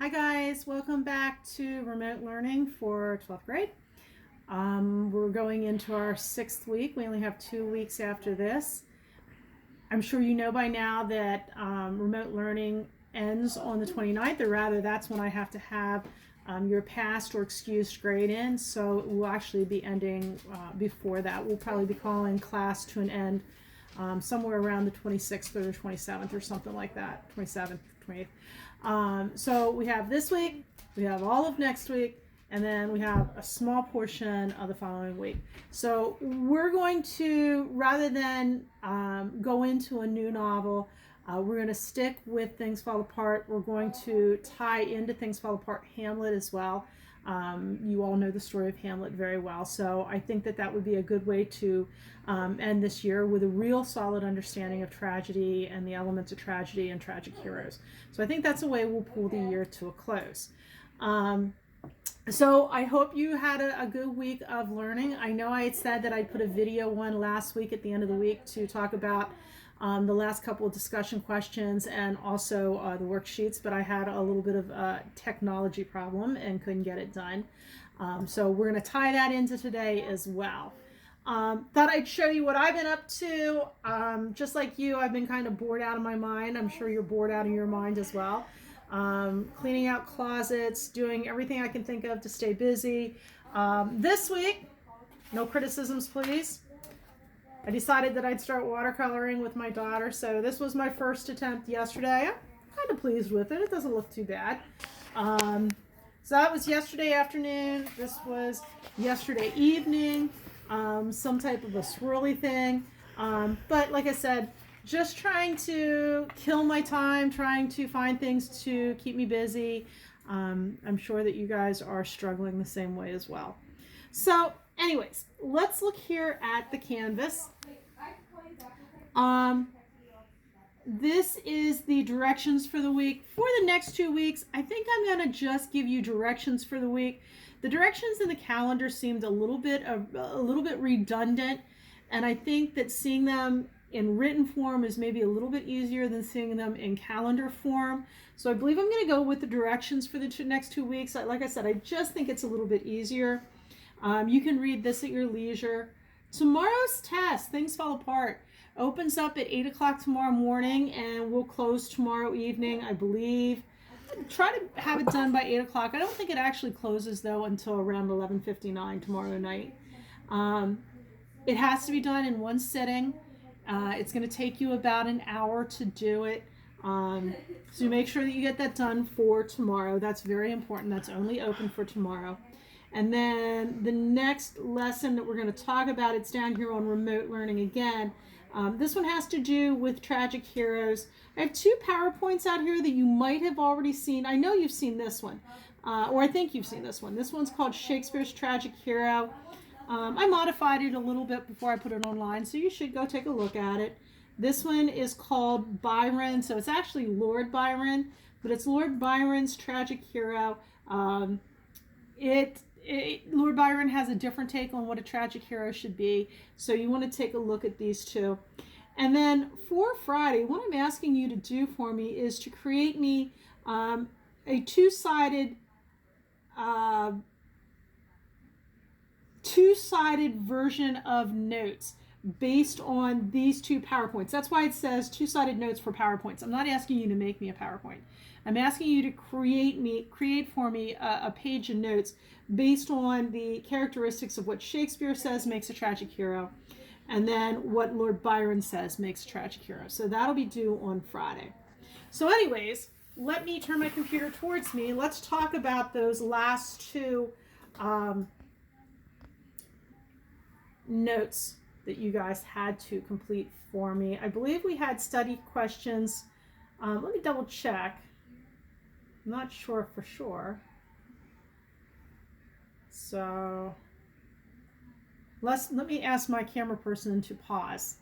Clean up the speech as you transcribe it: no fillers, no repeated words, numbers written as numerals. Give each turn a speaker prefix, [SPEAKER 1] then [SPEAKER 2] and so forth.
[SPEAKER 1] Hi guys, welcome back to remote learning for 12th grade. We're going into our 6th week. We only have 2 weeks after this. I'm sure you know by now that remote learning ends on the 29th, or rather that's when I have to have your passed or excused grade in. So it will actually be ending before that. We'll probably be calling class to an end somewhere around the 26th or 27th or something like that, 27th, 28th. So we have this week, we have all of next week, and then we have a small portion of the following week. So we're going to, rather than go into a new novel, we're going to stick with Things Fall Apart. We're going to tie into Things Fall Apart Hamlet as well. You all know the story of Hamlet very well, so I think that that would be a good way to end this year with a real solid understanding of tragedy and the elements of tragedy and tragic heroes. So I think that's a way we'll pull the year to a close. So I hope you had a good week of learning. I know I had said that I'd put a video one last week at the end of the week to talk about the last couple of discussion questions and also the worksheets, but I had a little bit of a technology problem and couldn't get it done. So we're going to tie that into today as well. Thought I'd show you what I've been up to. Just like you, I've been kind of bored out of my mind. I'm sure you're bored out of your mind as well. Cleaning out closets, doing everything I can think of to stay busy. This week, no criticisms please, I decided that I'd start watercoloring with my daughter, so this was my first attempt yesterday. I'm kind of pleased with it. It doesn't look too bad. So that was yesterday afternoon. This was yesterday evening. Some type of a swirly thing. But like I said, just trying to kill my time, trying to find things to keep me busy. I'm sure that you guys are struggling the same way as well. So anyways, let's look here at the canvas. This is the directions for the week. For the next 2 weeks, I think I'm going to just give you directions for the week. The directions in the calendar seemed a little bit redundant, and I think that seeing them in written form is maybe a little bit easier than seeing them in calendar form. So I believe I'm going to go with the directions for the next 2 weeks. Like I said, I just think it's a little bit easier. You can read this at your leisure. Tomorrow's test, Things Fall Apart, opens up at 8 o'clock tomorrow morning and will close tomorrow evening, I believe. Try to have it done by 8 o'clock. I don't think it actually closes, though, until around 11:59 tomorrow night. It has to be done in one sitting. It's going to take you about an hour to do it. So make sure that you get that done for tomorrow. That's very important. That's only open for tomorrow. And then the next lesson that we're going to talk about, it's down here on remote learning again. This one has to do with tragic heroes. I have 2 PowerPoints out here that you might have already seen. I know you've seen this one, or I think you've seen this one. This one's called Shakespeare's Tragic Hero. I modified it a little bit before I put it online, so you should go take a look at it. This one is called Byron, so it's actually Lord Byron, but it's Lord Byron's Tragic Hero. Lord Byron has a different take on what a tragic hero should be, so you want to take a look at these 2. And then for Friday, what I'm asking you to do for me is to create me a two-sided version of notes based on these 2 PowerPoints. That's why it says two-sided notes for PowerPoints. I'm not asking you to make me a PowerPoint. I'm asking you to create for me a page of notes based on the characteristics of what Shakespeare says makes a tragic hero, and then what Lord Byron says makes a tragic hero. So that'll be due on Friday. So anyways, let me turn my computer towards me. Let's talk about those last 2 notes that you guys had to complete for me. I believe we had study questions. Let me double check. I'm not sure for sure. So let me ask my camera person to pause.